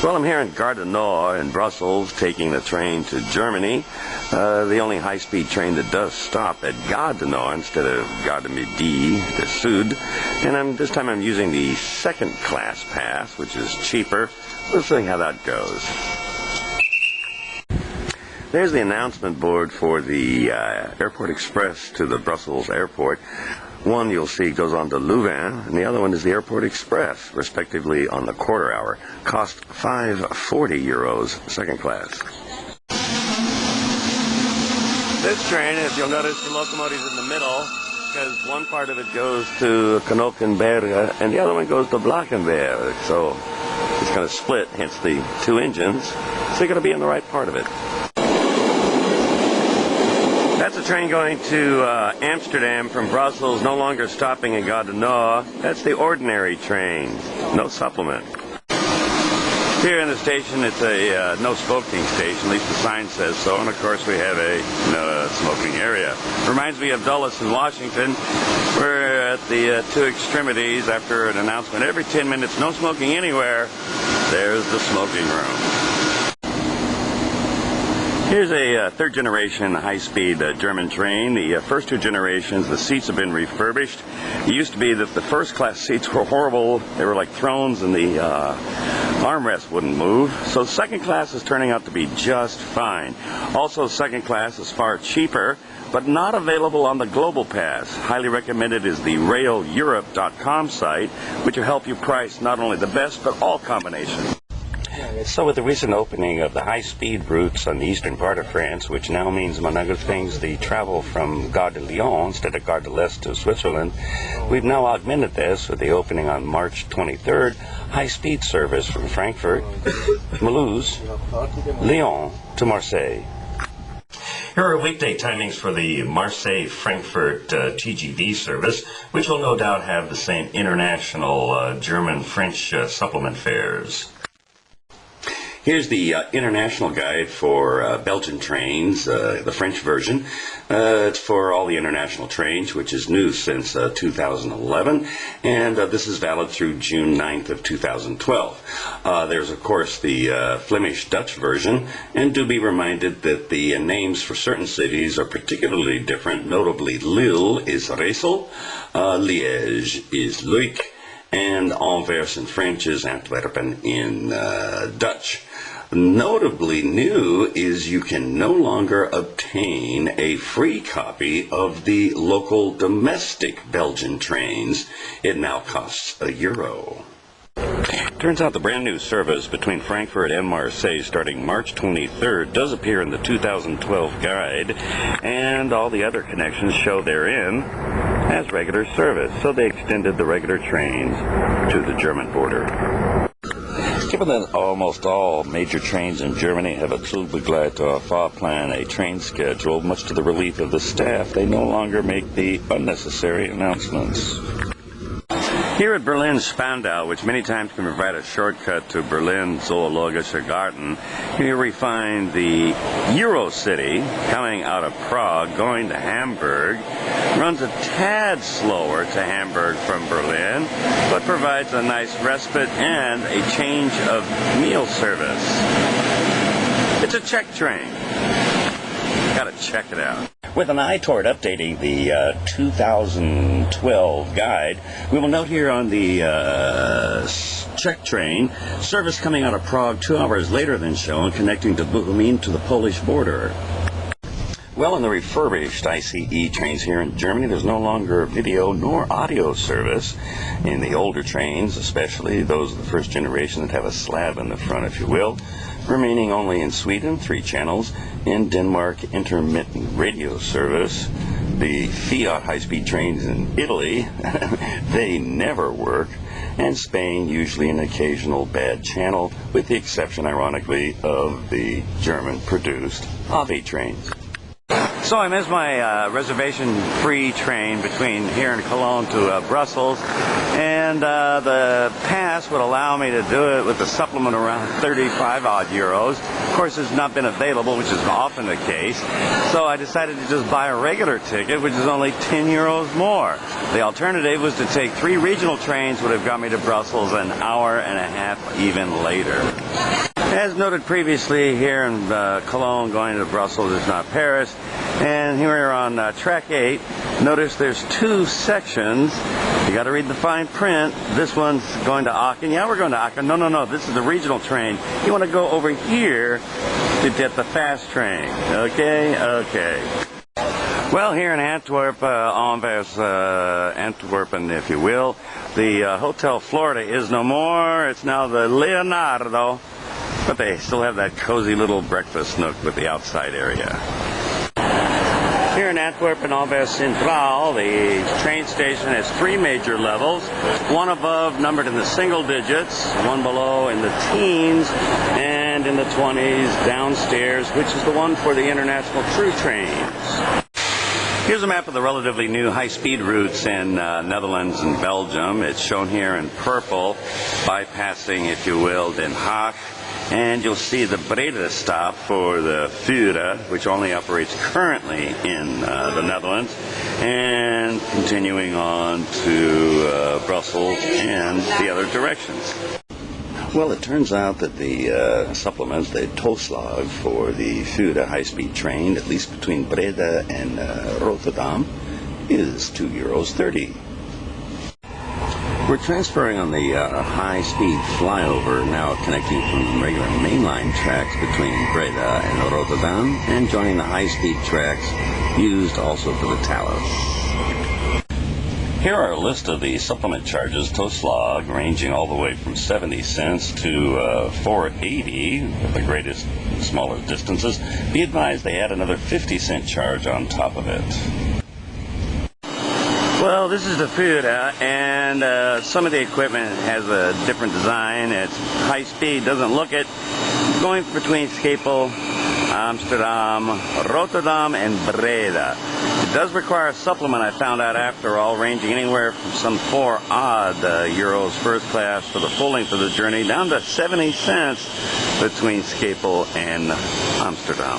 Well, I'm here in Gare du Nord in Brussels, taking the train to Germany. The only high-speed train that does stop at Gare du Nord instead of Gare du Midi, the Sud. And this time I'm using the second-class pass, which is cheaper. We'll see how that goes. There's the announcement board for the Airport Express to the Brussels airport. One you'll see goes on to Louvain, and the other one is the Airport Express, respectively on the quarter hour. Cost €5.40, second class. This train, if you'll notice, the locomotive's in the middle, because one part of it goes to Knokenberg, and the other one goes to Blankenberg. So it's going to split, hence the two engines. So you're going to be in the right part of it. That's a train going to Amsterdam from Brussels, no longer stopping in Gare du Nord. That's the ordinary train, no supplement. Here in the station, it's a no smoking station, at least the sign says so, and of course we have a no smoking area. Reminds me of Dulles in Washington. We're at the two extremities after an announcement. Every 10 minutes, no smoking anywhere. There's the smoking room. Here's a third-generation high-speed German train. The first two generations, the seats have been refurbished. It used to be that the first-class seats were horrible. They were like thrones, and the armrest wouldn't move. So second class is turning out to be just fine. Also, second class is far cheaper, but not available on the Global Pass. Highly recommended is the raileurope.com site, which will help you price not only the best, but all combinations. So with the recent opening of the high-speed routes on the eastern part of France, which now means, among other things, the travel from Gare de Lyon instead of Gare de l'Est to Switzerland, we've now augmented this with the opening on March 23rd, high-speed service from Frankfurt, Mulhouse, Lyon to Marseille. Here are weekday timings for the Marseille-Frankfurt TGV service, which will no doubt have the same international German-French supplement fares. Here's the international guide for Belgian trains, the French version. It's for all the international trains, which is new since 2011, and this is valid through June 9th of 2012. There's, of course, the Flemish Dutch version, and do be reminded that the names for certain cities are particularly different. Notably, Lille is Ressel, Liège is Luik, and Anvers in French is Antwerpen in Dutch. Notably new is you can no longer obtain a free copy of the local domestic Belgian trains. It now costs €1. Turns out the brand new service between Frankfurt and Marseille starting March 23rd does appear in the 2012 guide, and all the other connections show therein as regular service, so they extended the regular trains to the German border. Given that almost all major trains in Germany have a Zugbegleiter Fahrplan, a train schedule, much to the relief of the staff, they no longer make the unnecessary announcements. Here at Berlin Spandau, which many times can provide a shortcut to Berlin Zoologischer Garten, here we find the Eurocity coming out of Prague, going to Hamburg, runs a tad slower to Hamburg from Berlin, but provides a nice respite and a change of meal service. It's a Czech train. Gotta check it out. With an eye toward updating the 2012 guide, we will note here on the Czech train, service coming out of Prague 2 hours later than shown, connecting to Bohumín to the Polish border. Well, in the refurbished ICE trains here in Germany, there's no longer video nor audio service. In the older trains, especially those of the first generation that have a slab in the front, if you will, remaining only in Sweden, 3 channels, in Denmark, intermittent radio service. The Fiat high-speed trains in Italy, they never work, and Spain, usually an occasional bad channel, with the exception, ironically, of the German-produced Avi trains. So I missed my reservation-free train between here and Cologne to Brussels, and the pass would allow me to do it with a supplement around 35 odd euros. Of course, it's not been available, which is often the case, so I decided to just buy a regular ticket, which is only 10 euros more. The alternative was to take 3 regional trains, would have got me to Brussels an hour and a half even later. As noted previously, here in Cologne, going to Brussels is not Paris. And here we're on track 8. Notice there's 2 sections. You got to read the fine print. This one's going to Aachen. Yeah, we're going to Aachen. No. This is the regional train. You want to go over here to get the fast train. Okay. Well, here in Antwerp, Anvers, Antwerpen, if you will, the Hotel Florida is no more. It's now the Leonardo. But they still have that cozy little breakfast nook with the outside area. Here in Antwerp and Anvers Centraal, the train station has 3 major levels. One above, numbered in the single digits, one below in the teens, and in the 20s downstairs, which is the one for the international through trains. Here's a map of the relatively new high-speed routes in Netherlands and Belgium. It's shown here in purple, bypassing, if you will, Den Haag. And you'll see the Breda stop for the Fyra, which only operates currently in the Netherlands, and continuing on to Brussels and the other directions. Well, it turns out that the supplement, the toeslag for the Fyra high-speed train, at least between Breda and Rotterdam, is €2.30. We're transferring on the high-speed flyover, now connecting from regular mainline tracks between Breda and Rotterdam, and joining the high-speed tracks used also for the Talus. Here are a list of the supplement charges, toeslag, ranging all the way from 70 cents to 4.80 at the greatest and smallest distances. Be advised they add another 50-cent charge on top of it. Well, this is the Fyra, and some of the equipment has a different design. It's high speed, doesn't look it. Going between Schiphol, Amsterdam, Rotterdam, and Breda. It does require a supplement, I found out after all, ranging anywhere from some 4 odd euros first class for the full length of the journey, down to 70 cents between Schiphol and Amsterdam.